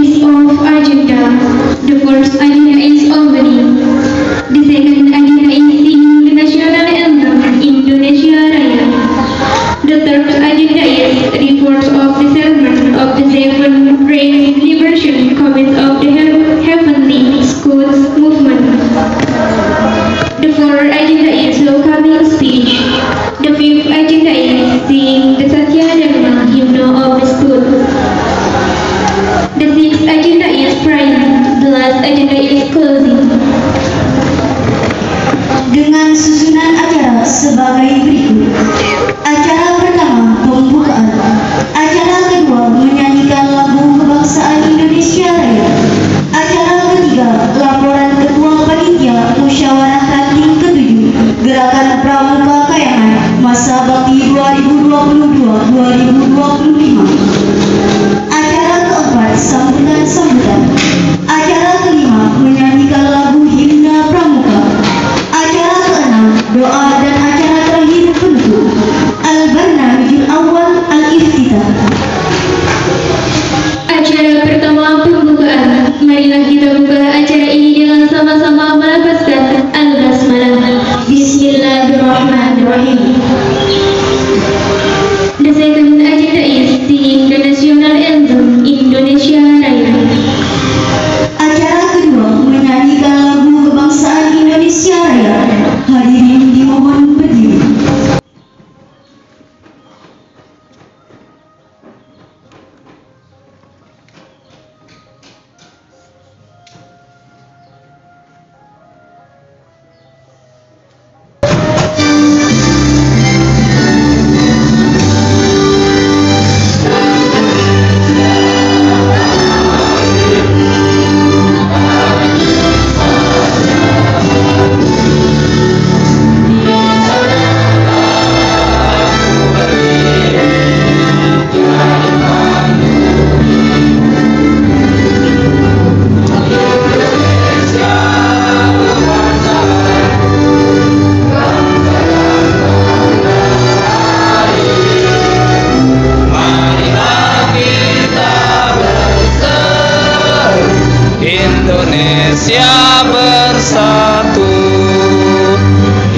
list of agenda. The first agenda is opening. The second agenda is singing the national anthem, Indonesia Raya. The third agenda is reports of the settlement of the Seven Race Liberation Committee of the Heavenly Schools Movement. The fourth agenda is welcoming speech. The fifth agenda is singing the Satya Dharma hymn of the school. The sixth agenda is praying. The last agenda is closing. Dengan susunan acara sebagai berikut. Acara pertama, pembukaan. Acara kedua, menyanyikan lagu kebangsaan Indonesia Raya. Acara ketiga, laporan Ketua Panitia Musyawarah Ranting ke-7 Gerakan Pramuka Kayangan Masa Bakti 2022-2025. Acara keempat, sambutan-sambutan. Acara kelima, menyanyikan lagu himna Pramuka. Acara keenam, doa, dan acara terakhir penutup. Al-Barnamijul Awal Al-Iftitah. Acara pertama, pembukaan. Marilah kita buka acara ini dengan sama-sama melafazkan Al-Basmalah. Bismillahirrahmanirrahim. The second agenda is singing the national anthem, Indonesia Raya. Acara kedua, menyanyikan lagu kebangsaan Indonesia Raya. Hadirin dimohon berdiri. Indonesia bersatu,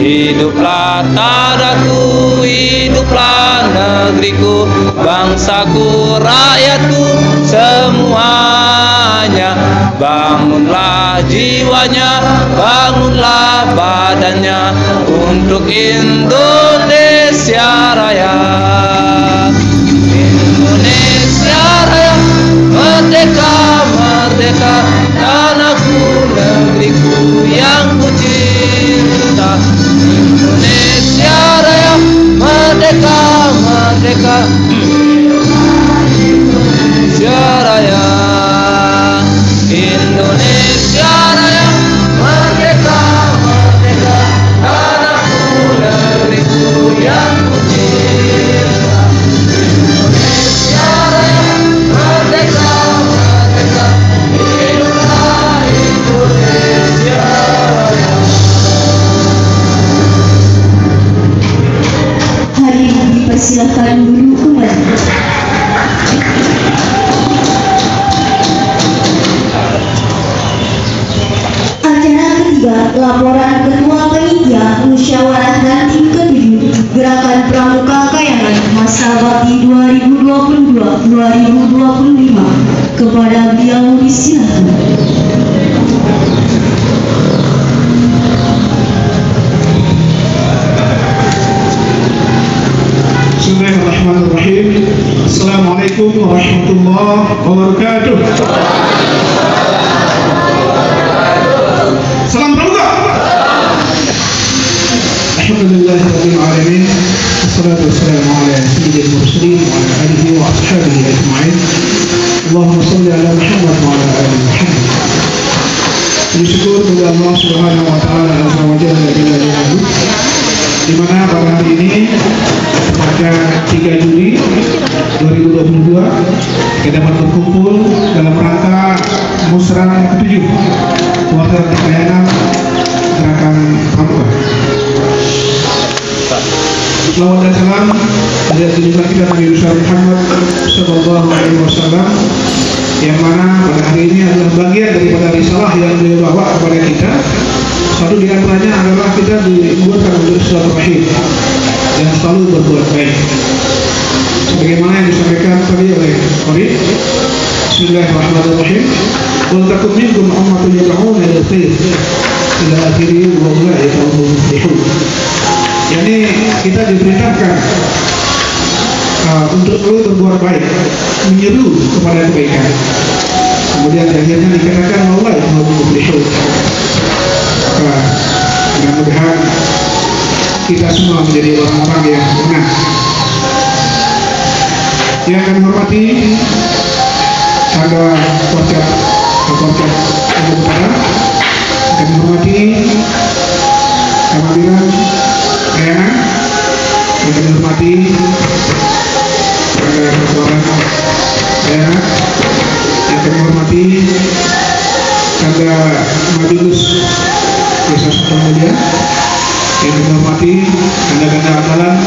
hiduplah tadaku, hiduplah negeriku, bangsaku, rakyatku, semuanya. Bangunlah jiwanya, bangunlah badannya untuk Indonesia Raya. Indonesia Raya, merdeka, merdeka, tanahku, negeriku yang ku cinta. Indonesia Raya, merdeka, merdeka, Indonesia Raya. Indonesia Raya, merdeka, merdeka, tanahku, negeriku yang ku cinta. Indonesia Raya, merdeka, merdeka, hiduplah Indonesia Raya. Hadirin dipersilakan duduk kembali. Acara ketiga, laporan Ketua Panitia Musyawarah Ranting ke-7 Gerakan Pramuka Kayangan Masa Bakti 2022-2025. Kepada beliau disilakan. Bismillahirrahmanirrahim. Assalamualaikum warahmatullahi wabarakatuh. Salam pramuka. Alhamdulillahirabbil alamin. Wassalatu wassalamu ala sayyidil mursalin wa ala alihi wa ashabihi ajma'in. Allahumma shalli ala Muhammad wa ala ali Muhammad. Bersyukur kepada Allah Subhanahu wa taala azza wa jalla di mana pada hari ini pada 3 Juli 2022 kita dapat berkumpul dalam rangka musyawarah ke-7 Musyawarah Kayangan Gerakan Pramuka. Salawat dan salam dari junjungan kita Nabi Muhammad sallallahu alaihi wasallam yang mana pada hari ini adalah bagian daripada risalah yang beliau bawa kepada kita. Satu di antaranya adalah kita dibuatkan untuk silaturahim dan selalu berbuat baik. Sebagaimana yang disampaikan tadi oleh Qari. Bismillahirrahmanirrahim. Wa takum minkum ummatun yad'una ila khair ila akhirih wa ulaika humul muflihun. Yani kita diperintahkan untuk selalu berbuat baik, menyeru kepada kebaikan. Kemudian akhirnya dikatakan ulaika humul muflihun. Mudah-mudahan kita semua menjadi orang-orang yang menang. Yang kami hormati ada Korcap Kabupaten Utara, kami hormati Kamadiran Kayangan, yang kami hormati ada Ketuaan Kayangan, yang kami hormati ada Majelis Desa Sukamulya, yang kami hormati Ganda-ganda Amalan,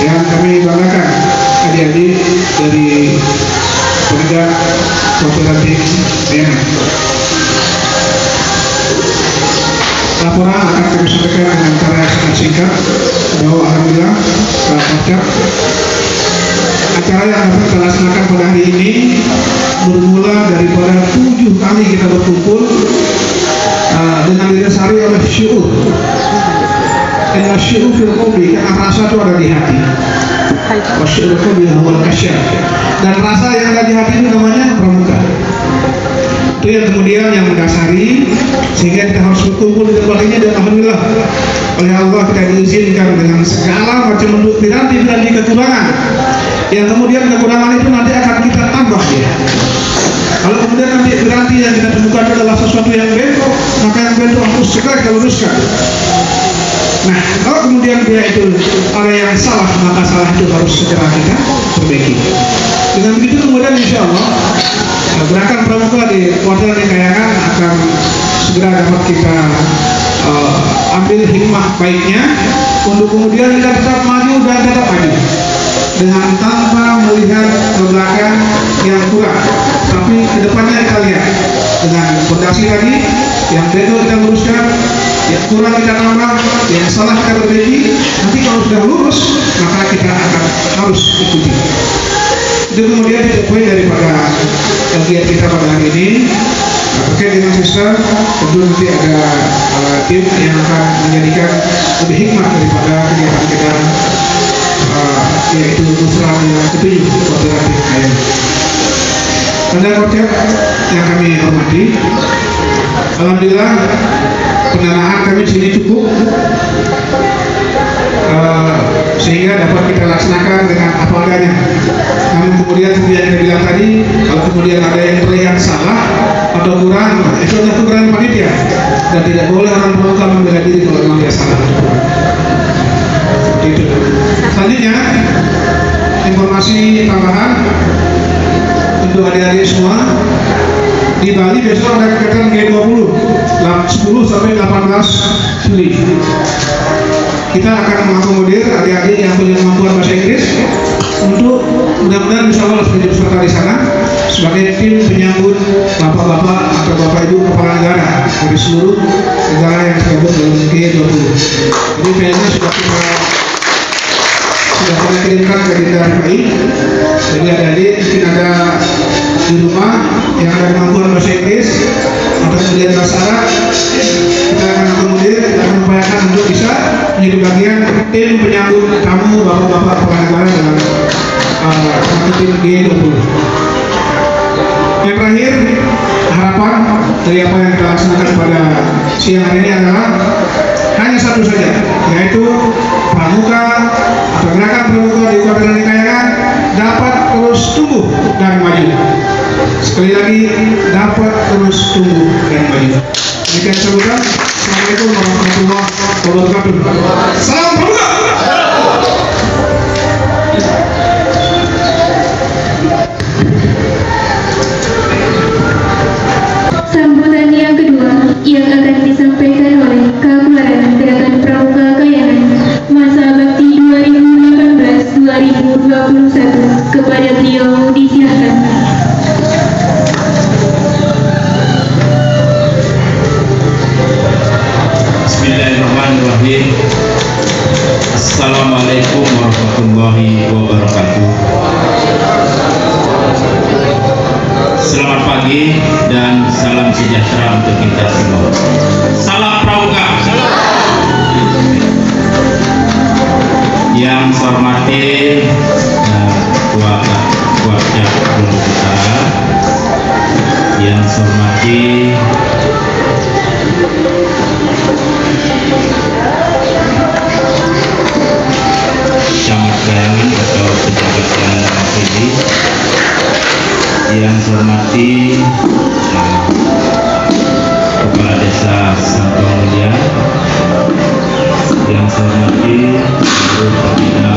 yang kami banggakan adik-adik dari penegak kooperatif Kayangan. Laporan akan kami sampaikan dengan cara sangat singkat bahwa alhamdulillah acara yang dapat kita laksanakan pada hari ini bermula daripada 7 kali kita berkumpul dengan didasari oleh syu'ur. Karena syu'ur fil qalbi, karena rasa itu ada di hati. Wasyu'ur fil qalbi huwal kasyaf. Dan rasa yang ada di hati itu namanya pramuka. Itu yang kemudian yang mendasari sehingga kita harus berkumpul di tempat ini, dan alhamdulillah oleh Allah kita diizinkan dengan segala macam bentuk piranti-piranti kekurangan yang kemudian kekurangan itu nanti akan kita tambah ya. Kalau kemudian nanti piranti yang kita temukan adalah sesuatu yang bengkok, maka yang bengkok harus segera kita luruskan. Nah, kalau kemudian dia itu ada yang salah, maka salah itu harus segera kita perbaiki. Dengan begitu kemudian insya Allah gerakan pramuka di kuartal Kayangan akan segera dapat kita ambil hikmah baiknya untuk kemudian kita tetap maju dan tetap maju dengan tanpa melihat ke belakang yang kurang, tapi ke depannya kita lihat dengan fondasi tadi yang bengkok kita luruskan, yang kurang kita tambah, yang salah kita perbaiki. Nanti kalau sudah lurus maka kita akan harus ikuti. Itu kemudian poin daripada kegiatan kita pada hari ini. Terkait dengan sistem, tentu nanti ada tim yang akan menjadikan lebih hikmah daripada kegiatan kita, yaitu musrah yang ketujuh kooperatif Kayangan. Pada Korcap yang kami hormati, alhamdulillah pendanaan kami di sini cukup, sehingga dapat kita laksanakan dengan apa adanya. Namun kemudian seperti yang kita bilang tadi, kalau kemudian ada yang terlihat salah atau kurang, itu adalah kekurangan panitia, dan tidak boleh orang pramuka membela diri kalau memang dia salah. Seperti itu. Selanjutnya informasi tambahan untuk adik-adik semua, di Bali besok ada kegiatan G20 10 sampai 18 Juli. Kita akan mengakomodir adik-adik yang punya kemampuan bahasa Inggris untuk mudah-mudahan bisa lolos menjadi peserta di sana sebagai tim penyambut bapak-bapak atau bapak ibu kepala negara dari seluruh negara yang tergabung dalam G20. Jadi filmnya sudah kita kirimkan ke Dinda RFI. Jadi adik-adik mungkin ada di rumah yang ada kemampuan bahasa Inggris atau kemudian bahasa Arab, kita akan akomodir, kita akan upayakan untuk bisa menjadi bagian tim penyambut tamu bapak-bapak kepala negara dalam tim G20. Yang terakhir, harapan dari apa yang kita laksanakan pada siang hari ini adalah hanya satu saja, yaitu pramuka atau gerakan pramuka di Kabupaten Kayangan dapat terus tumbuh dan maju. Sekali lagi, dapat terus tumbuh dan maju. Demikian sambutan. Assalamualaikum warahmatullahi wabarakatuh. Salam pramuka. Sambutan yang kedua yang akan disampaikan oleh Kabupaten Gerakan Pramuka Kayangan masa bakti 2018-2021 kepada beliau disilakan. Assalamualaikum warahmatullahi wabarakatuh. Selamat pagi dan salam sejahtera untuk kita semua. Salam Pramuka. Yang saya hormati keluarga Gunung Utara, yang saya hormati camat Gayangan atau pejabat Gayangan MPD, yang saya hormati Kepala Desa Sangkong Mulia, yang saya hormati seluruh pembina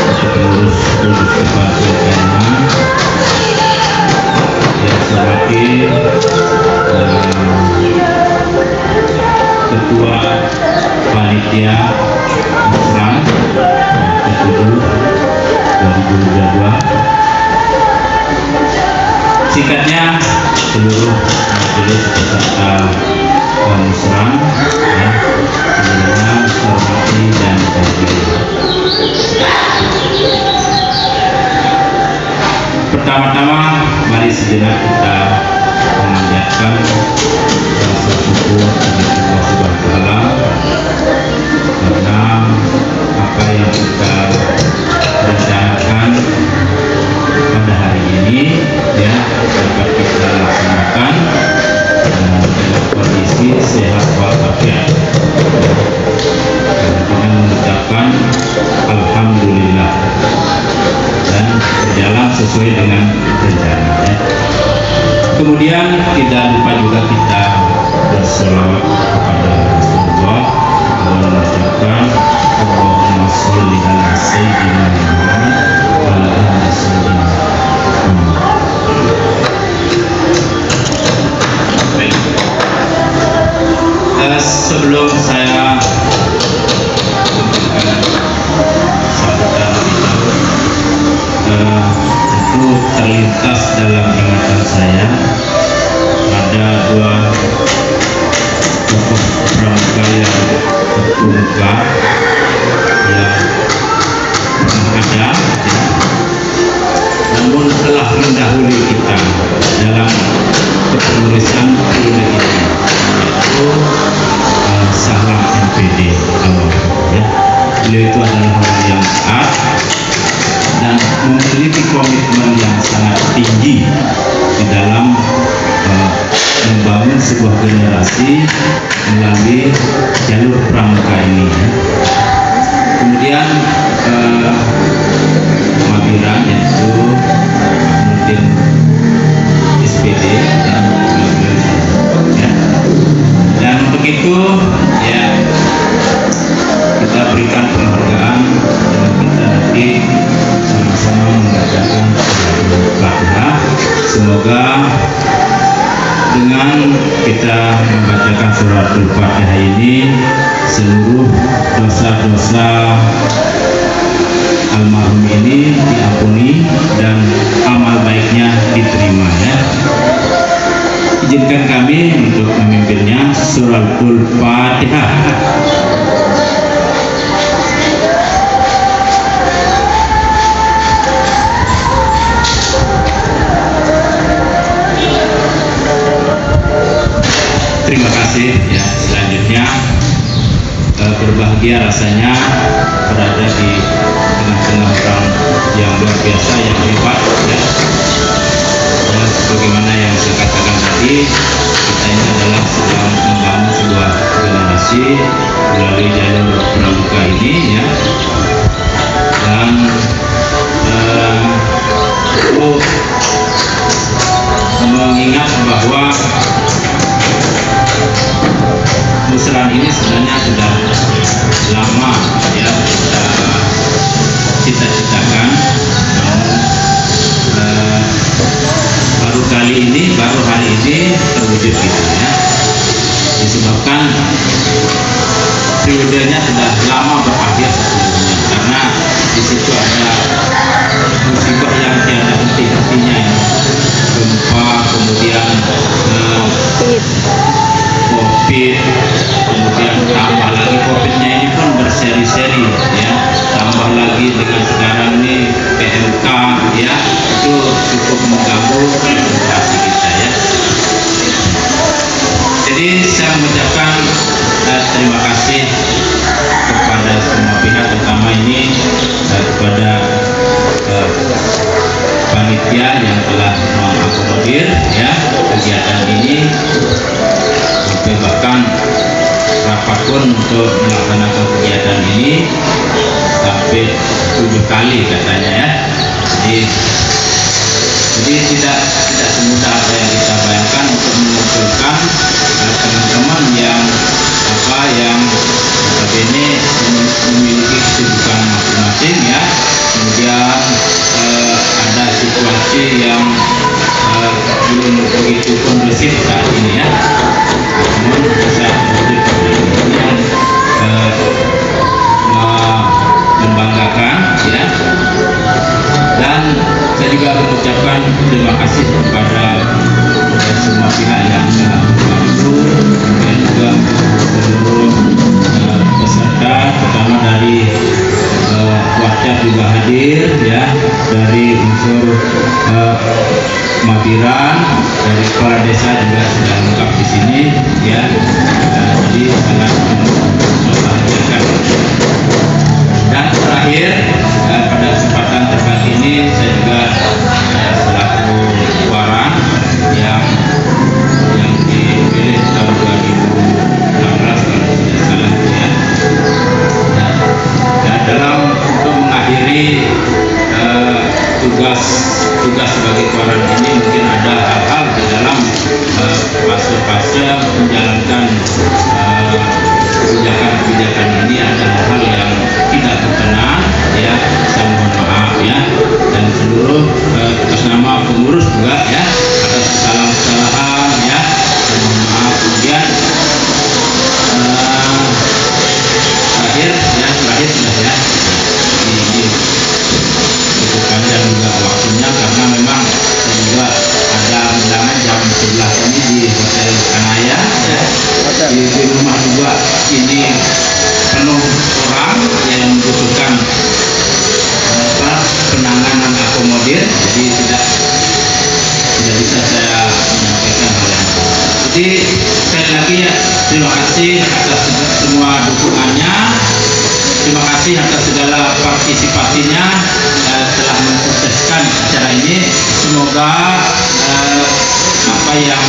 atau pengurus Kabupaten Gayangan, yang saya hormati Ketua Panitia Musrah ke-7 2022. Singkatnya, seluruh majelis peserta musrah ya, semuanya saya hormati dan hargai. Pertama-tama, mari sejenak kita memanjatkan rasa syukur kepada Allah Subhanahu wa Ta'ala karena apa yang kita rencanakan pada hari ini ya dapat kita laksanakan dalam kondisi sehat walafiat dengan mengucapkan alhamdulillah dan berjalan sesuai dengan rencana ya. Kemudian tidak lupa juga kita bersolawat kepada Rasulullah dan mengucapkan Allahumma sholli ala sayyidina Muhammad wa ala ali sayyidina Muhammad. Baik. Sebelum saya memberikan sambutan tentu terlintas dalam ingatan saya ada dua tokoh pramuka yang terkemuka yang pernah ada ya, namun telah mendahului kita dalam kepenulisan film ini, yaitu Sahlam MPD awal ya. Beliau itu adalah orang yang taat dan memiliki komitmen yang sangat tinggi di dalam membangun sebuah generasi melalui jalur pramuka ini ya. Kemudian Mabiran yaitu Nurdin SPD ya. Dan untuk itu ya kita berikan penghargaan dan kita nanti sama-sama membacakan Al-Fatihah. Semoga dengan kita membacakan suratul Fatihah ini seluruh dosa-dosa almarhum ini diampuni dan amal baiknya diterima ya. Izinkan kami untuk memimpinnya suratul Fatihah. Terima kasih ya. Selanjutnya berbahagia rasanya berada di tengah-tengah orang yang luar biasa yang hebat ya. Dan sebagaimana yang saya katakan tadi, kita ini adalah sedang membangun sebuah generasi melalui jalur pramuka ini ya. Dan mengingat bahwa musrah ini sebenarnya sudah lama ya kita cita-citakan, namun ya itu cukup mengganggu konsentrasi kita ya. Jadi saya mengucapkan terima kasih kepada semua pihak, terutama ini kepada panitia yang telah mengakomodir ya kegiatan ini, sampai bahkan rapat pun untuk melaksanakan kegiatan ini sampai 7 kali katanya ya. Jadi tidak semudah apa yang kita bayangkan untuk mengumpulkan teman-teman yang notabene memiliki kesibukan masing-masing ya. Kemudian ada situasi yang belum begitu kondusif saat ini ya. Namun saya yang membanggakan ya. Dan saya juga mengucapkan terima kasih kepada semua pihak yang telah membantu, dan juga seluruh peserta, pertama dari Wakaf juga hadir ya, dari unsur Mabiran, dari kepala desa juga sudah lengkap di sini ya. Jadi sangat membahagiakan. Dan terakhir pada kesempatan terbaik ini saya juga selaku waran yang dipilih tahun 2016 kalau tidak salah ya. Dan dalam untuk mengakhiri tugas sebagai waran ini, mungkin ada hal-hal di dalam fase-fase menjalankan kebijakan ini, ada hal-hal yang tidak berkenan ya, saya mohon maaf ya, dan seluruh atas nama pengurus juga ya atas kesalahan ya, saya mohon maaf. Kemudian terakhir sudah ya, ini cukup panjang juga waktunya karena memang saya juga ada undangan jam 11 ini di Hotel Kanaya ya. Di rumah juga ini penuh orang yang membutuhkan penanganan akomodir, jadi tidak bisa saya menyampaikan hal yang itu. Jadi sekali lagi ya, terima kasih atas semua dukungannya, terima kasih atas segala partisipasinya telah mensukseskan acara ini. Semoga apa yang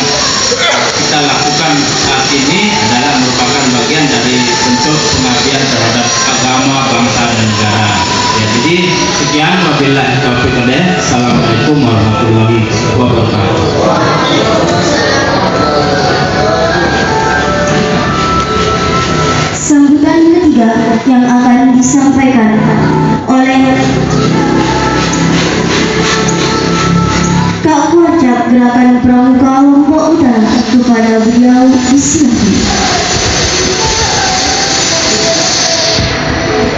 kita lakukan saat ini adalah merupakan bagian dari bentuk pengabdian terhadap agama, bangsa dan negara. Ya, jadi sekian, wabillahi taufiq wal hidayah. Assalamualaikum warahmatullahi wabarakatuh. Sambutan ketiga yang akan disampaikan oleh Kak Wajab Gerakan Pramuka Lombok Utara, kepada beliau disilakan.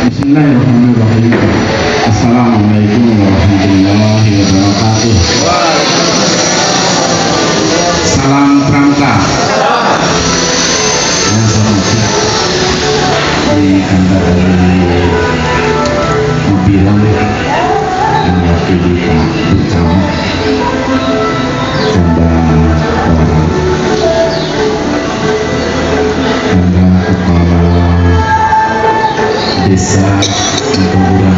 Bismillahirrahmanirrahim. Assalamualaikum warahmatullahi wabarakatuh. Salam Pramuka. Ini kantor dari Mabiran yang mewakili Pak Bucamat Kanda Waran, Kanda Kepala Desa Kemburan,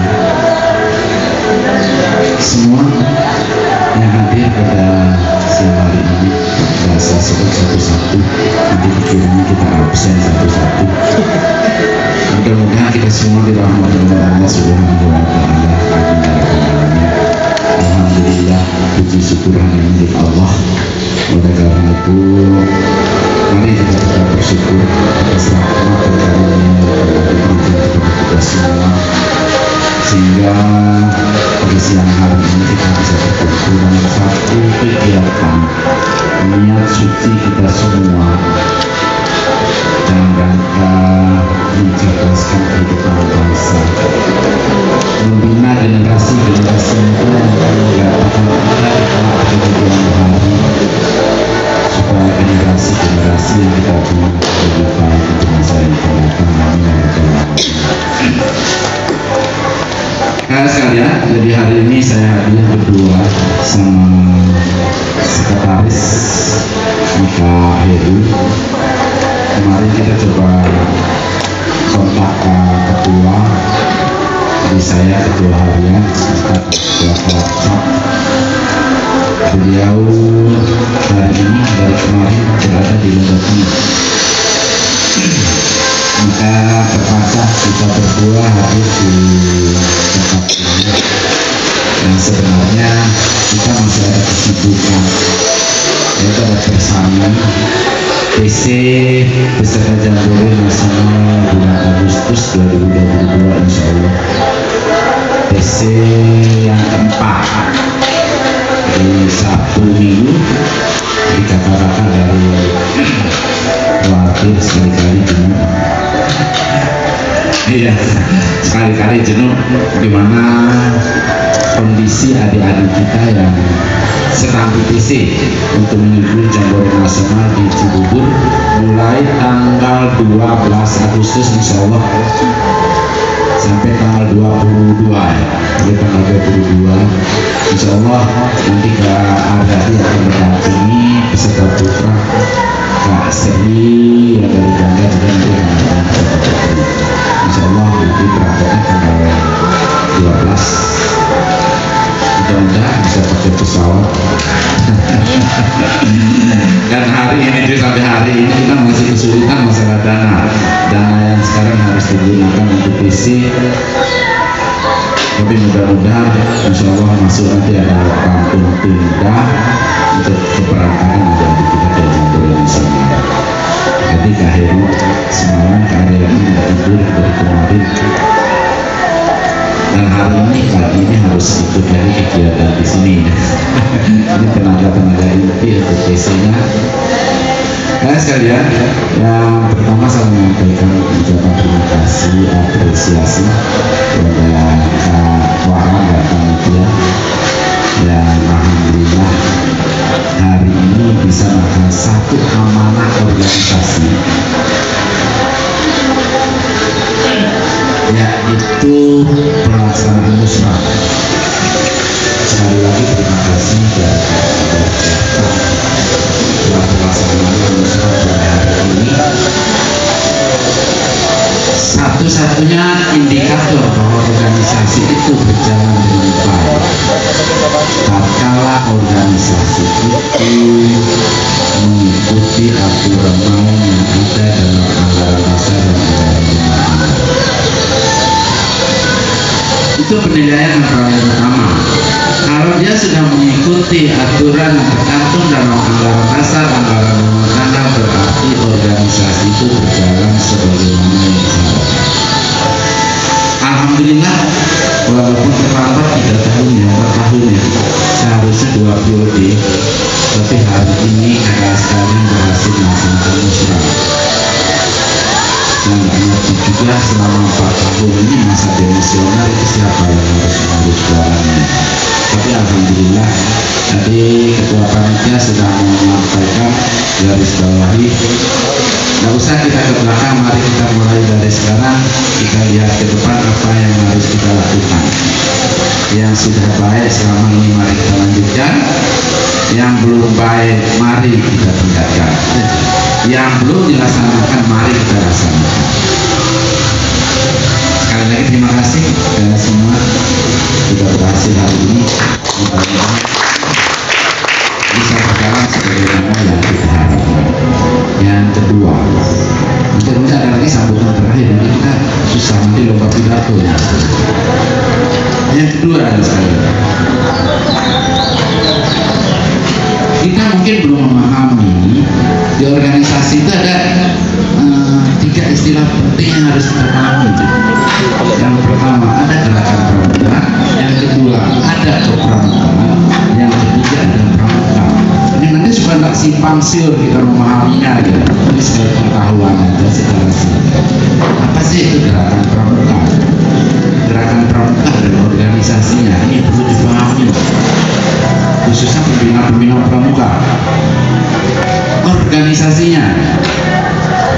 semua yang hadir pada siang hari ini. Saya sebut satu-satu, nanti pikirannya kita absen satu-satu. Mudah-mudahan kita semua dirahmati oleh Allah Subhanahu wa Ta'ala. Alhamdulillah, puji syukur hanya milik Allah. Oleh karena itu, mari kita tetap bersyukur atas rahmat dan karunia yang telah diberikan kepada kita semua, sehingga pada siang hari ini kita bisa berkumpul dalam satu kegiatan niat suci kita semua dalam rangka mencerdaskan kehidupan bangsa, membina generasi-generasi muda yang akan menggantikan kita di kemudian hari, supaya generasi-generasi yang kita punya lebih baik untuk masa yang akan datang. Sekalian, jadi hari ini saya hadir berdua sama sekretaris Mika Heru. Kemarin kita coba kontak ketua, jadi saya ketua harian, ketua WhatsApp. Beliau hari ini dari kemarin berada di London. Maka terpaksa kita berdua hadir di tempat ini. Nah, sebenarnya kita masih ada kesibukan, yaitu ada persamaan PC beserta Jambore Nasional bulan Agustus 2022 insya Allah. PC yang keempat di Sabtu Minggu, dikatakan dari khawatir sekali-kali jenuh. Iya, sekali-kali jenuh dimana kondisi adik-adik kita yang sedang PC untuk menyusul Jambore Nasional di Cibubur mulai tanggal 12 Agustus insya Allah sampai tanggal 22 ya. Sampai tanggal 22 insya Allah nanti ada yang akan mendampingi beserta putra Kak Seri yang dari Banda juga nanti akan insya Allah nanti berangkatnya tanggal 12. Mudah-mudahan bisa pakai pesawat. Dan hari ini juga sampai hari ini kita masih kesulitan masalah dana yang sekarang harus digunakan untuk PC. Tapi mudah-mudahan insya Allah masuk nanti ada kampung tunda untuk keberangkatan adik-adik kita ke Jambore Nasional. Jadi Kak Heru semalam kali ini tidur dari kemarin. Dan hari ini pagi ini harus ikut dari kegiatan di sini. Ini tenaga-tenaga inti untuk PC-nya. Nah sekalian, yang pertama saya menyampaikan ucapan terima kasih, apresiasi kepada Kak Wara dan panitia yang alhamdulillah hari ini bisa melakukan satu amanah organisasi, yaitu pelaksanaan musrah. Sekali lagi terima kasih dari telah pelaksanaan musrah pada hari ini. Satu-satunya indikator bahwa organisasi itu berjalan dengan baik tatkala organisasi itu mengikuti aturan main yang ada dalam anggaran dasar dan anggaran rumah. Itu penilaian yang paling pertama. Kalau dia sudah mengikuti aturan yang tercantum dalam anggaran dasar, anggaran rumah tangga, berarti organisasi itu berjalan sebagaimana yang seharusnya. Alhamdulillah, walaupun terlambat 3 tahun ya, 4 tahun ya, seharusnya 2 periode, tapi hari ini kakak sekalian berhasil melaksanakan musrah. Saya nggak ngerti juga selama 4 tahun ini masa demisioner itu siapa yang harus jualannya. Tapi alhamdulillah tadi ketua panitia sudah menyampaikan garis bawahi. Nggak usah kita ke belakang, mari kita mulai dari sekarang. Kita lihat ke depan apa yang harus kita lakukan. Yang sudah baik selama ini mari kita lanjutkan. Yang belum baik mari kita tingkatkan. Yang belum dilaksanakan mari kita laksanakan. Sekali lagi terima kasih kepada semua sudah berhasil hari ini. Mudah-mudahan bisa berjalan sebagaimana yang kita harapkan. Yang kedua, nanti ada lagi sambutan terakhir, nanti kita susah nanti lomba pidato ya. Yang kedua adalah sekali, kita mungkin belum memahami di organisasi itu ada 3 istilah penting yang harus kita pahami. Yang pertama ada gerakan pramuka, yang kedua ada kepramukaan, yang ketiga ada pramuka. Ini nanti supaya tidak simpang siur kita memahaminya gitu. Ini sebagai pengetahuan aja secara singkat. Apa sih itu gerakan pramuka? Gerakan pramuka dan organisasinya ini perlu dipahami, khususnya pembina-pembina pramuka. Organisasinya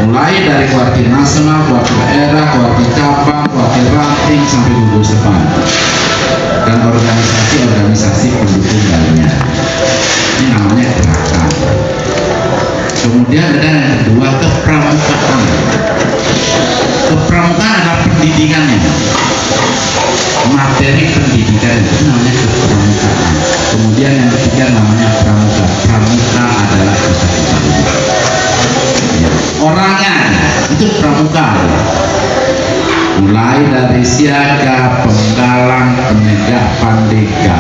mulai dari kuartir nasional, kuartir daerah, kuartir cabang, kuartir ranting sampai gugus depan, dan organisasi Kemudian ada yang kedua, kepramukaan. Kepramukaan adalah pendidikannya, materi pendidikan itu namanya kepramukaan. Kemudian yang ketiga namanya pramuka. Pramuka adalah orangnya itu pramuka, mulai dari siaga, penggalang, penegak, pandega,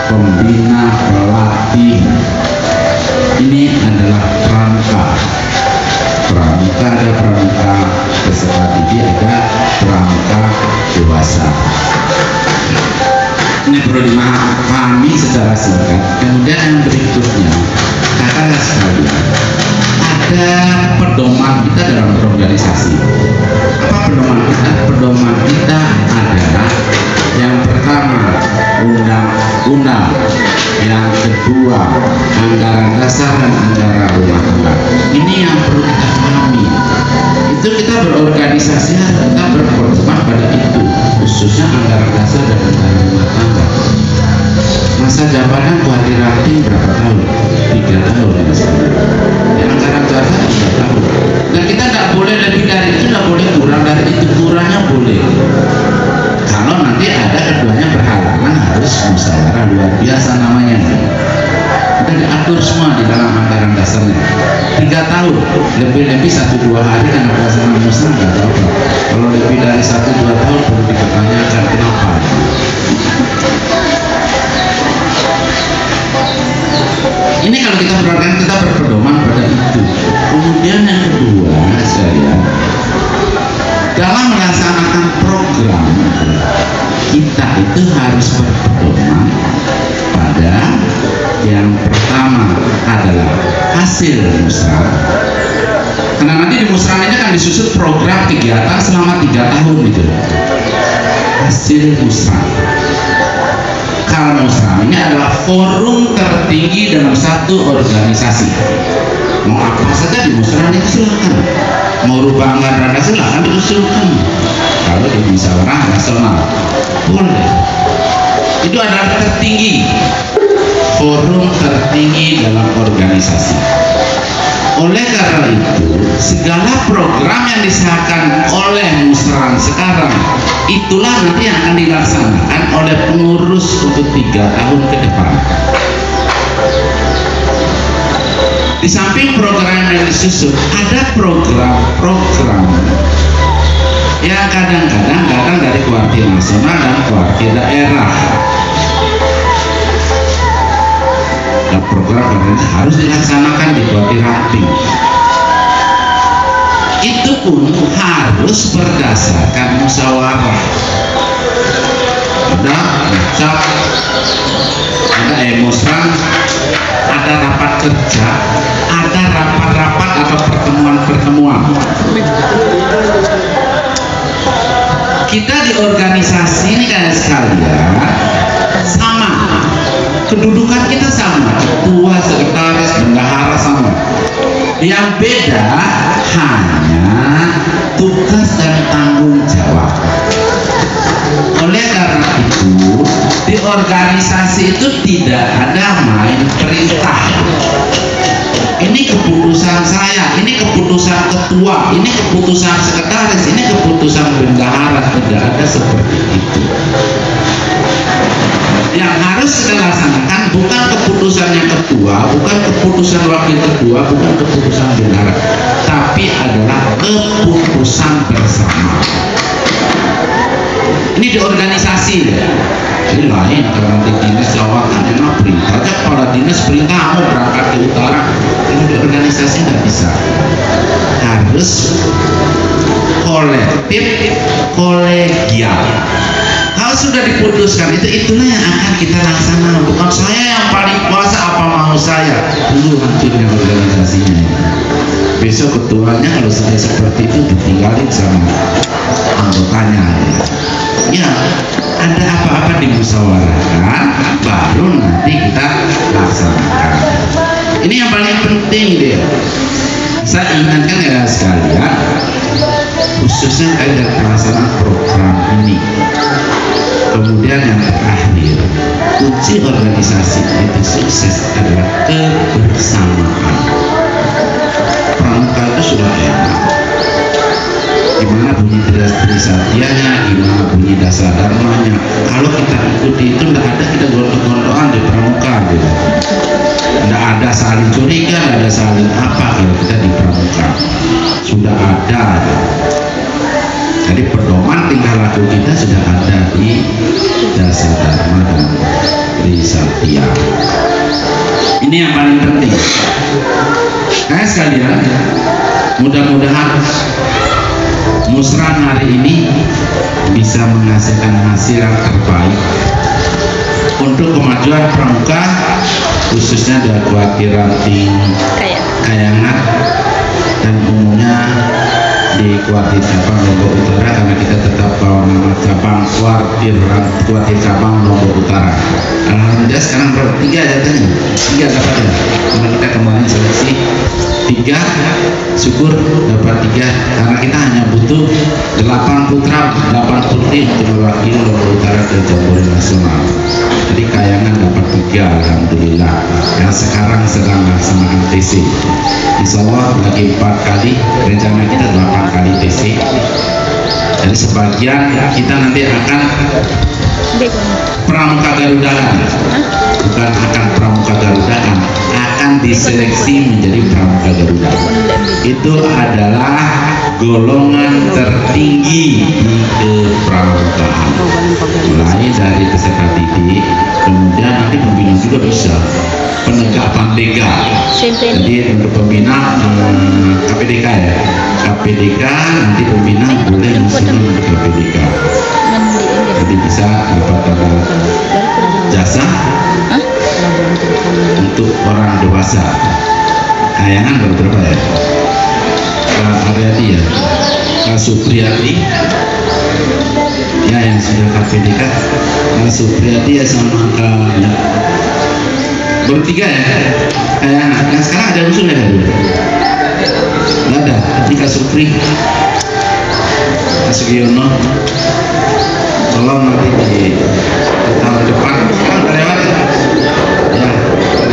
pembina, pelatih. Ini adalah pramuka. Pramuka ada pramuka peserta didik, ada pramuka dewasa. Ini perlu dipahami secara singkat. Kemudian yang berikutnya, kakak sekalian, ada pedoman kita dalam berorganisasi. Apa pedoman kita? Pedoman kita adalah yang pertama undang-undang, yang kedua anggaran dasar dan anggaran rumah tangga. Ini yang perlu kita pahami. Itu kita berorganisasi, kita berpedoman pada itu, khususnya anggaran dasar dan anggaran rumah tangga. Masa jabatan kuartir rating berapa tahun? 3 tahun ya misalnya. Ya, anggaran dasar 3 tahun. Dan kita tidak boleh lebih dari itu, tidak boleh kurang dari itu. Kurangnya boleh. Kalau nanti ada keduanya berhalangan, harus musyawarah luar biasa namanya. Kita diatur semua di dalam anggaran dasarnya. 3 tahun, lebih-lebih 1-2 hari karena pelaksanaan musyawarah nggak apa-apa. Kalau lebih dari 1-2 tahun perlu dipertanyakan kenapa. Ini kalau kita perhatikan, kita berpedoman pada itu. Kemudian yang kedua, dalam melaksanakan program kita itu harus berpedoman pada yang pertama adalah hasil musyawarah. Karena nanti di musyawarah ini akan disusun program kegiatan selama 3 tahun gitu. Hasil musyawarah. Kalau musyawarah ini adalah forum tertinggi dalam satu organisasi. Mau apa saja di musyawarah itu silakan. Mau rubah anggaran silakan diusulkan. Kalau di musyawarah nasional boleh. Itu adalah tertinggi, forum tertinggi dalam organisasi. Oleh karena itu, segala program yang disahkan oleh musyawarah sekarang itulah nanti yang akan dilaksanakan oleh pengurus untuk 3 tahun ke depan. Di samping program yang disusun, ada program-program yang kadang-kadang datang dari kuartir nasional dan kuartir daerah. Dan program harus dilaksanakan di kuartir rating. Itu pun harus berdasarkan musyawarah. Ada musyawarah, ada rapat kerja, ada rapat-rapat atau pertemuan-pertemuan. Kita di organisasi ini kan sekalian sama, kedudukan kita sama, ketua, sekretaris, bendahara sama. Yang beda hanya tugas dan tanggung jawab. Oleh karena itu, di organisasi itu tidak ada main perintah. Ini keputusan saya, ini keputusan ketua, ini keputusan sekretaris, ini keputusan bendahara. Tidak ada seperti itu. Yang harus kita laksanakan bukan keputusannya ketua, bukan keputusan wakil ketua, bukan keputusan bendahara, tapi adalah keputusan bersama. Ini di organisasi ya. Ini lain kalau nanti dinas Jawa kan enak perintah aja, kepala dinas perintah mau berangkat ke utara. Ini di organisasi nggak bisa, harus kolektif, kolegial. Kalau sudah diputuskan itulah yang akan kita laksanakan. Bukan saya yang paling kuasa apa mau saya. Dulu hancurnya organisasinya. Besok ketuanya kalau sudah seperti itu ditinggalin sama anggotanya. Ya, ada apa-apa dimusyawarahkan, baru nanti kita laksanakan. Ini yang paling penting deh. Saya ingatkan ya sekalian, khususnya dalam pelaksanaan program ini. Kemudian yang terakhir, kunci organisasi itu sukses adalah kebersamaan. Trisatyanya, gimana bunyi dasar dharmanya. Kalau kita ikuti itu tidak ada kita gondok-gondokan di pramuka gitu. Tidak ada saling curiga, tidak ada saling apa kalau kita di pramuka. Sudah ada. Jadi pedoman tingkah laku kita sudah ada di dasar dharma dan Trisatya. Ini yang paling penting. Kayak sekalian, mudah-mudahan musran hari ini bisa menghasilkan hasil yang terbaik untuk kemajuan pramuka, khususnya di Akuati Ranting Kayangan dan umumnya di Kuartir Cabang Lombok Utara, karena kita tetap bawa nama cabang Kuartir Cabang Lombok Utara. Alhamdulillah sekarang berapa? 3 jatuhnya, 3 dapatnya. Karena kita kemarin seleksi 3, syukur dapat 3, karena kita hanya butuh 8 putra 8 putri untuk mewakili Lombok Utara ke Jambore Nasional. Jadi Kayangan dapat 3, alhamdulillah. Yang sekarang sedang melaksanakan TC. Insya Allah lagi 4 kali, rencana kita 8 kali TC. Jadi sebagian kita nanti akan pramuka Garudaan, bukan akan pramuka Garudaan, akan diseleksi menjadi pramuka Garuda. Itu adalah golongan tertinggi di kepramukaan, mulai dari peserta didik, kemudian nanti pembina juga bisa, penegak pandega. Jadi untuk pembina KPDK ya, KPDK nanti pembina boleh masuk ke KPDK. Jadi bisa dapat jasa untuk orang dewasa. Kayangan berapa ya? Kak Aryadi ya, Kak Supriyati ya yang sudah KPDK, Kak Supriyati ya sama Kak ya. Bertiga ya, yang sekarang ada usul ya? Nggak ada, ini Kak Supri, Kak Sugiono, tolong nanti di tahun depan, sekarang udah lewat ya,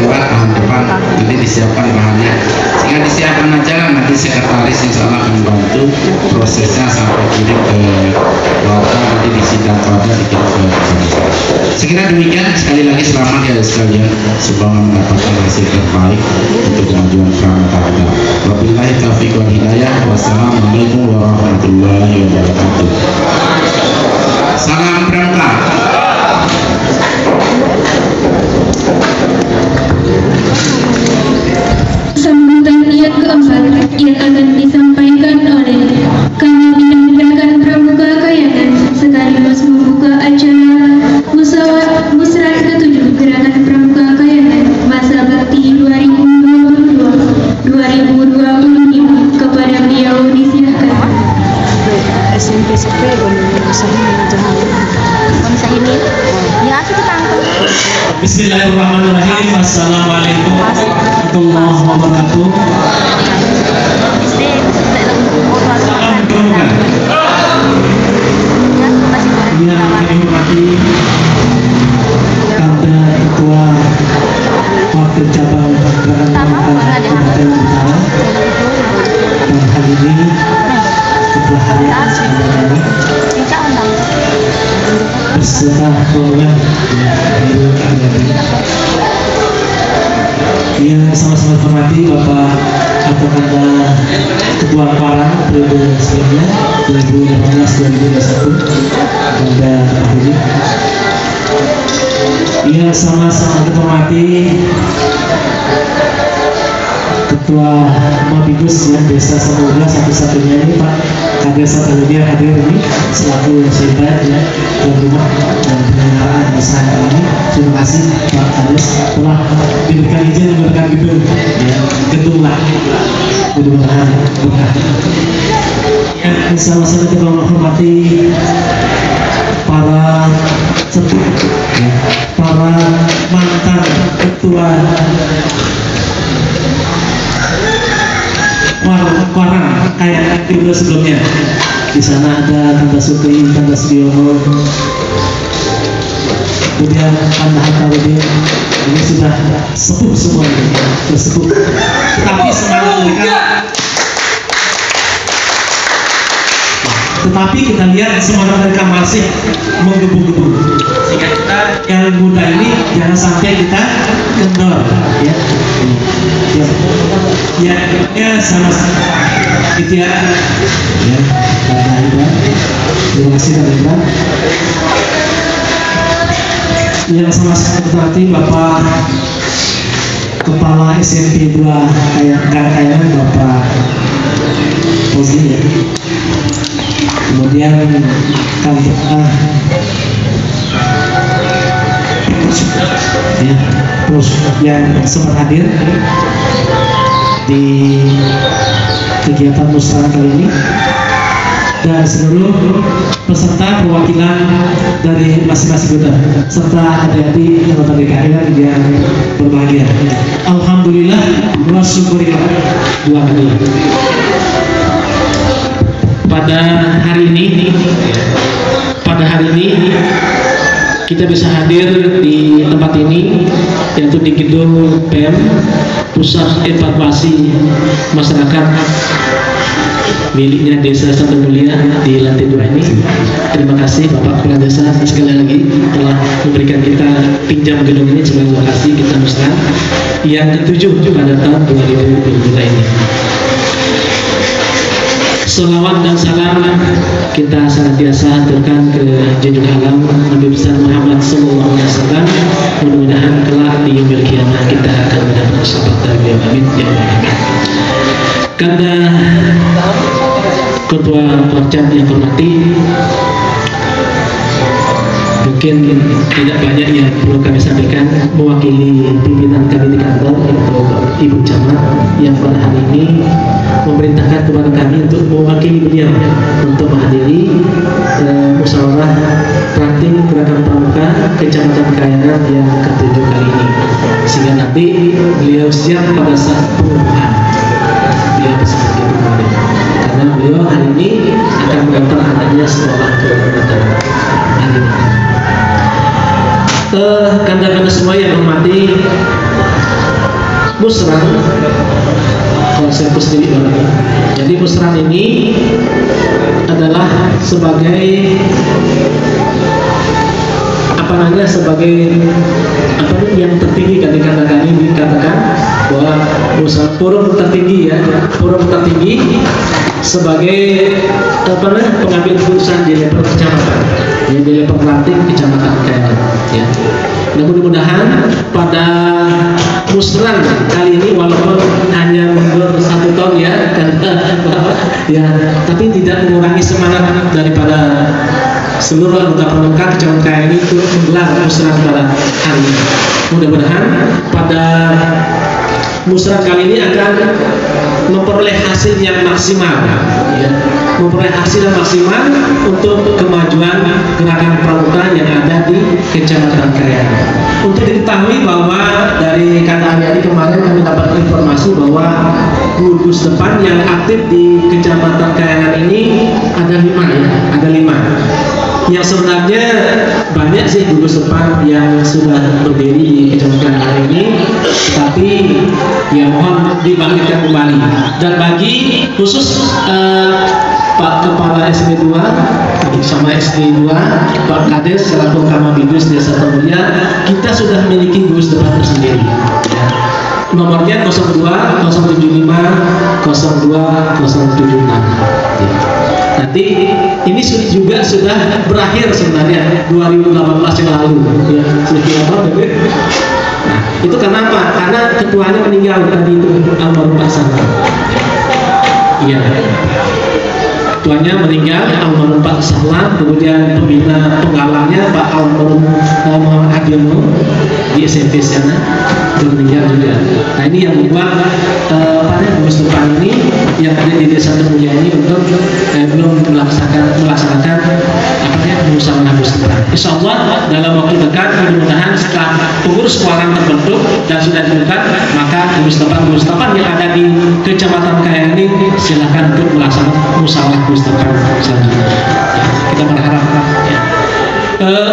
lewat tahun depan, nanti disiapkan bahannya, sehingga disiapkan aja lah, nanti sekretaris insya Allah akan bantu prosesnya sampai kirim ke warga, nanti disidang pada dikirim ke Jakarta. Sekira demikian, sekali lagi selamat ya sekalian, semoga mendapatkan hasil terbaik untuk kemajuan pramuka kita. Wabillahi taufiq wal hidayah. Wassalamualaikum warahmatullahi wabarakatuh. Salam pramuka. Sambutan yang keempat yang akan disampaikan oleh kami meninggalkan pramuka Kayangan sekaligus membuka acara musrah ke-7 Gerakan Pramuka Kayangan Masa Bakti 2022-2025 kepada beliau disilakan. SMP Bismillahirrahmanirrahim. Assalamualaikum warahmatullahi wabarakatuh. Salam pramuka. Yang kami hormati Kabda Ketua Wakil Cabang Gerakan Pramuka Kabupaten Utara, dan hari ini Ketua Harian Kabupaten beserta rombongan yang sama-sama hormati Bapak Kapolda Ketua Parang periode sebelumnya 2018-2021 Kapolda Ahli. Yang sama-sama hormati Ketua Mabigus yang Desa Samudra satu-satunya ini Pak Kades Satunya hadir ini selaku sekretariat ya tuan rumah dan penyelenggaraan acara ini. Terima kasih Pak Kades telah diberikan izin memberikan gedung ya, gedung lah mudah-mudahan berkah. Yang sama-sama kita menghormati para sepuh ya, para mantan ketua Parang kayak di bulan sebelumnya. Di sana ada Tanda Sukri, Tanda Sugiono, kemudian Tanda Hatarudin. Ini sudah sepuh semua, sepuh. Tapi semangat mereka tetapi kita lihat semangat mereka masih menggebu-gebu, sehingga kita yang muda ini jangan sampai kita kendor, ya. Ya sama itu ya. Ya, terima kasih teman-teman. Yang sama seperti Bapak Kepala SMP 2 Kayangan Bapak Fauzi, ya. Kemudian ya, terus yang sempat hadir di kegiatan musyawarah kali ini, dan seluruh peserta perwakilan dari masing-masing kota serta adik-adik anggota DKR yang berbahagia. Alhamdulillah wa syukurillah dua kali. Pada hari ini kita bisa hadir di tempat ini, yaitu di gedung PM Pusat Evakuasi Masyarakat miliknya Desa Santa Mulia di lantai 2 ini. Terima kasih Bapak Kepala Desa sekali lagi telah memberikan kita pinjam gedung ini sebagai lokasi kita musyawarah yang ke-7 pada tahun 2022 ini. Salawat dan salam kita senantiasa aturkan ke junjungan alam Nabi besar Muhammad SAW. Mudah-mudahan kelak di yaumil qiyamah kita akan mendapat syafaat dari beliau. Amin ya rabbal alamin. Karena Ketua Pelaksana yang hormati, mungkin tidak banyak yang perlu kami sampaikan mewakili pimpinan kami di kantor, yaitu Ibu Camat yang pada hari ini memerintahkan kepada kami untuk mewakili beliau untuk menghadiri musyawarah praktik gerakan pramuka Kecamatan Kayangan yang ke-7 kali ini, sehingga nanti beliau siap pada saat pengumuman. Beliau bersama kita kemarin, karena beliau hari ini akan mengantar anaknya sekolah ke negara hari ini. Kanda-kanda semua yang hormati, musyawarah konsep sendiri orang. Jadi musyawarah ini adalah sebagai yang tertinggi ketika kami dikatakan bahwa forum tertinggi, ya, forum tertinggi sebagai pengambil keputusan di level kecamatan, ya, di level pelantik kecamatan Kayangan, ya. Dan mudah-mudahan pada musyawarah kali ini walaupun hanya mundur 1 tahun, ya, ya, tapi tidak mengurangi semangat daripada seluruh anggota pramuka Kecamatan Kayangan itu menggelar musyawarah pada hari ini. Mudah-mudahan pada musyawarah kali ini akan memperoleh hasil yang maksimal, ya, memperoleh hasil yang maksimal untuk kemajuan gerakan pramuka yang ada di Kecamatan Kayangan. Untuk diketahui bahwa dari kata hari kemarin kami dapat informasi bahwa gugus depan yang aktif di Kecamatan Kayangan ini ada 5, ya, ada 5. Yang sebenarnya banyak sih gugus depan yang sudah berdiri di Kecamatan Kayangan ini, tapi ya mohon dibangkitkan kembali. Dan bagi khusus Pak Kepala SD 2 sama SD 2 Pak Kades selaku Kamabidus Desa Santa Mulia, kita sudah memiliki gugus depan tersendiri, ya. Nomornya 02 075 02 076, ya. Nanti ini juga sudah berakhir sebenarnya 2018 yang lalu, ya, sudah. Nah, itu karena apa? Karena ketuanya meninggal tadi itu, almarhum Pak Sana. Iya. Ketuanya meninggal, almarhum Pak Sana, kemudian pembina penggalangnya Pak almarhum Muhammad Adiono di SMP sana itu meninggal juga. Nah, ini yang membuat gugus depan ini yang ada di Desa Santa Mulia ini untuk belum melaksanakan musyawarah gugus depan. Insya Allah dalam waktu dekat, mudah-mudahan setelah pengurus keluaran terbentuk dan sudah dibuka, maka gugus depan yang ada di Kecamatan Kayangan ini silakan untuk melaksanakan musyawarah gugus depan selanjutnya. Ya, kita berharap, ya.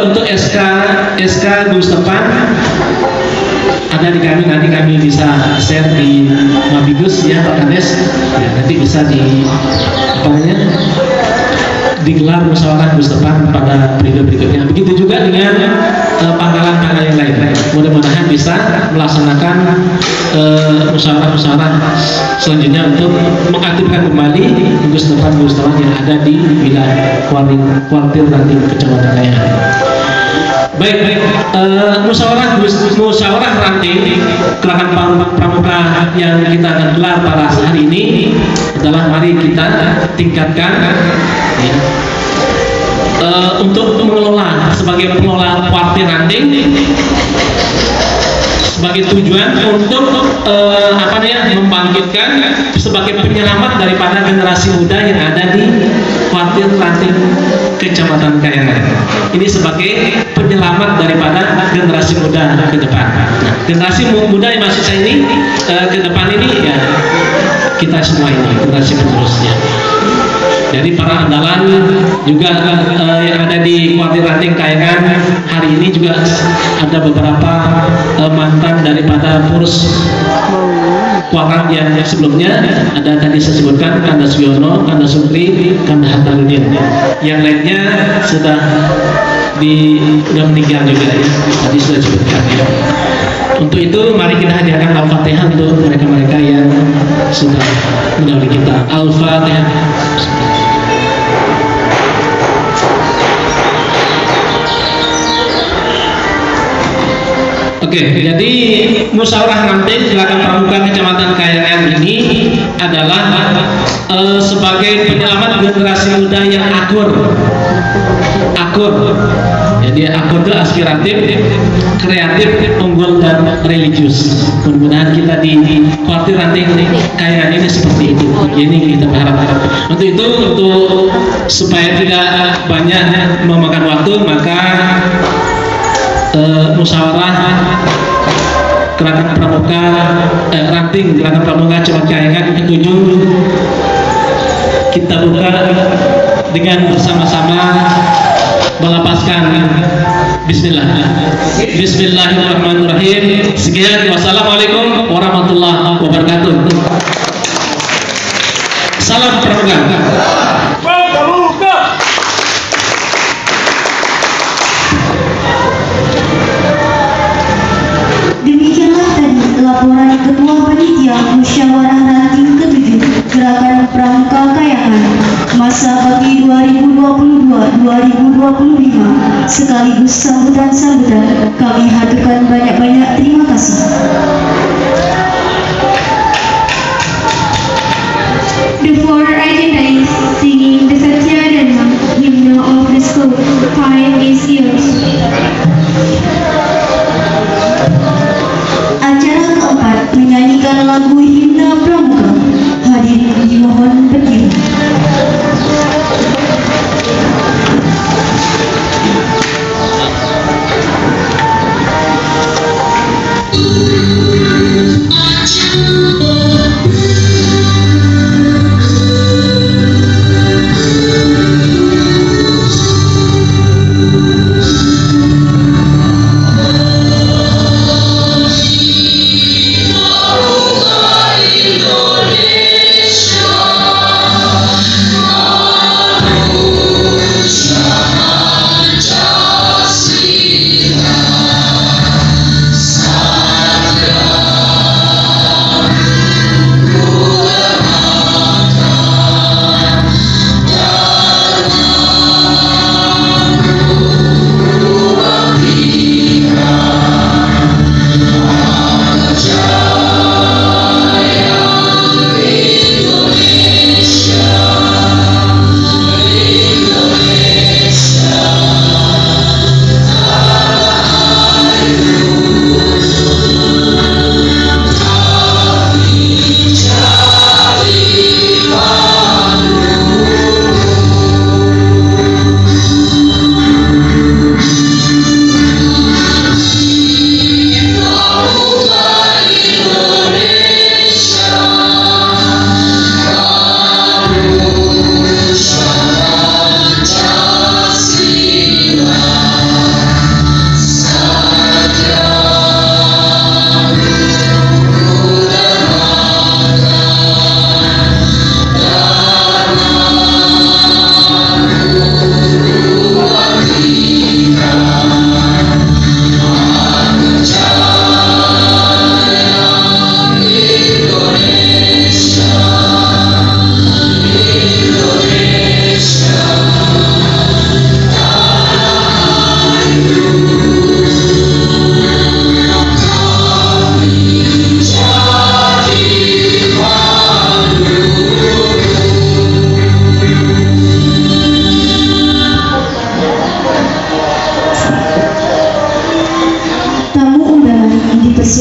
Untuk SK gugus depan ada di kami, nanti kami bisa share di Mabigus, ya Pak Kades, ya, nanti bisa di digelar musyawarah depan pada periode berikutnya. Begitu juga dengan pangkalan-pangkalan yang lain. Mudah-mudahan bisa melaksanakan musyawarah-musyawarah selanjutnya untuk mengaktifkan kembali gugus depan yang ada di wilayah kuartir Ranting Kecamatan Kayangan. Baik, musyawarah Ranting gerakan pramuka yang kita akan gelar pada hari ini adalah mari kita tingkatkan ya, untuk mengelola sebagai pengelola kuartir Ranting sebagai tujuan untuk membangkitkan sebagai penyelamat daripada generasi muda yang ada di kuartir Ranting Kecamatan Kayangan. Ini sebagai penyelamat daripada generasi muda ke depan. Nah, generasi muda yang maksud saya ini ke depan ini ya kita semua ini generasi penerusnya. Jadi para andalan juga yang ada di kuartir Ranting Kayangan hari ini juga ada beberapa mantan daripada pengurus Kuarang yang sebelumnya ada tadi saya sebutkan Kanda Suyono, Kanda Sukri, Kanda Hatarudin. Yang lainnya sudah meninggal juga ya. Tadi sudah disebutkan ya. Untuk itu mari kita hadiahkan Al-Fatihah untuk mereka-mereka yang sudah mendahului kita. Al-Fatihah. Oke, jadi musyawarah Ranting gerakan pramuka Kecamatan Kayangan ini adalah sebagai penyelamat generasi muda yang akur. Jadi akur itu aspiratif, kreatif, unggul dan religius. Mudah-mudahan kita di kuartir Ranting Kayangan ini seperti itu. Ini kita berharap. Untuk itu, supaya tidak banyak memakan waktu, maka musyawarah gerakan pramuka Ranting gerakan pramuka Kecamatan Kayangan ke-7 kita buka dengan bersama-sama melapaskan Bismillah. Bismillahirrahmanirrahim. Sekian, wassalamualaikum warahmatullahi wabarakatuh. Salam pramuka. Laporan Ketua Panitia Musyawarah Ranting ke-7 Gerakan Pramuka Kayangan masa bagi 2022-2025 sekaligus sambutan kami haturkan banyak-banyak terima kasih. The fourth agenda is singing the Satya Dharma hymn of the school. 5 is yours. Acara keempat menyanyikan lagu himna pramuka. Hadirin dimohon berdiri.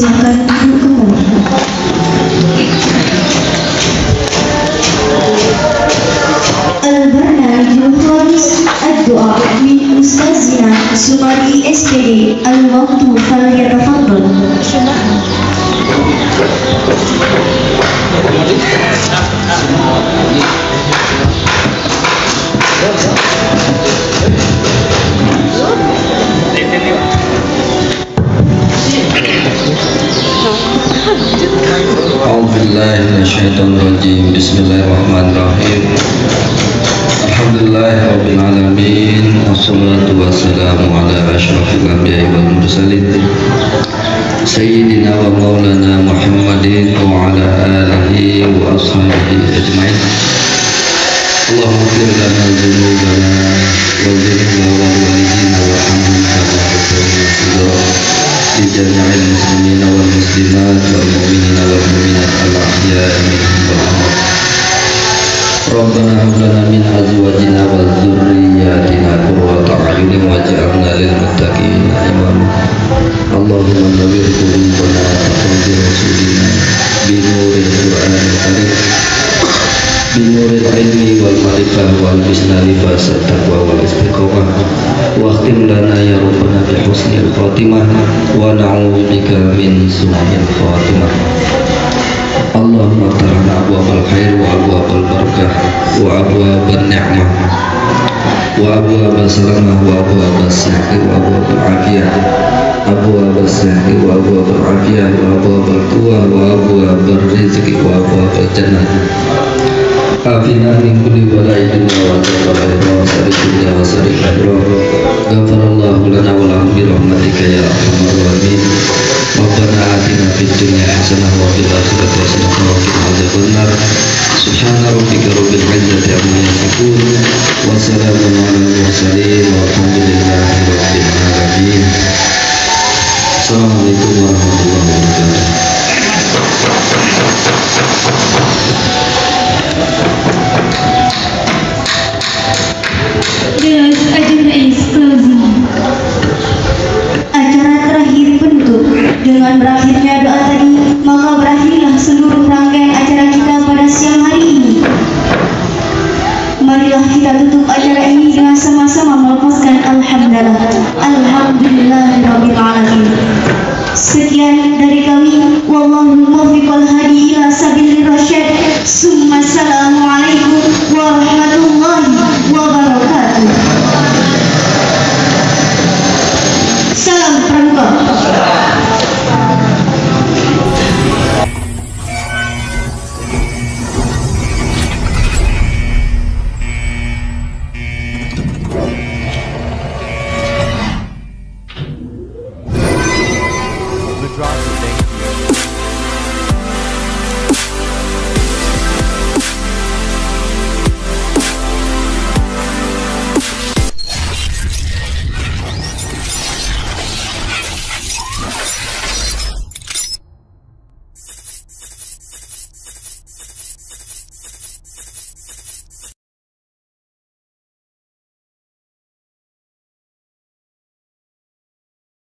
Silakan duduk kembali. Al-Barnamijul Khamis Ad-Doa min Ustazina Sumari SPD. Al-Waktu falyatafaddal. A'udzubillahiminasyaitonirrajim. Bismillahirrahmanirrahim. Alhamdulillahirrabbilalamin. Wassalatu wassalamu ala asyrafil anbiya'i wal mursalin Sayyidina wa maulana Muhammadin wa ala alihi wa ashabihi ajma'in. Allahumma ighfir lana dhunubana wa dhunubana wa walidina wa hamdana kama rabbayana saghira li jami'il muslimina wal muslimat wal mu'minina wal mu'minat al ahya'i minhum wal amwat. Rabbana hab lana min azwajina wa dhurriyyatina qurrata a'yunin waj'alna lil muttaqina imama. Allahumma nawwir qulubana bi rasulina bi nuril Qur'anil karim bi nuril ilmi wal ma'rifah wal bisna libasat taqwa wal istiqamah wa khtim lana ya rabbana bi husnil khatimah wa na'udzu bika min su'il khatimah. Allahumma tarana abwabal khair wa abwabal barakah wa abwabal ni'mah wa abwabal salamah wa abwabal sihhi wa abwabal afiyah abwabal sihhi wa abwabal afiyah wa abwabal quwwa wa abwabal rizqi wa abwabal jannah. Afina min kulli bala'in wa taqabbal wa sarifna wa sarif al-roh. Ghafarallahu lana wa lahum bi rahmatika ya arhamar rahimin. Rabbana atina fid dunya hasanah wa fil akhirati hasanah wa qina adzabannar. Subhana rabbika rabbil izzati amma yasifun wa salamun alal mursalin walhamdulillahi rabbil alamin. Assalamualaikum warahmatullahi wabarakatuh. Jelas agenda is closing. Acara terakhir penutup dengan berakhirnya doa tadi, maka berakhirlah seluruh rangkaian acara kita pada siang hari ini. Marilah kita tutup acara ini dengan sama-sama melafazkan alhamdulillah, alhamdulillahirabbil alamin. Sekian dari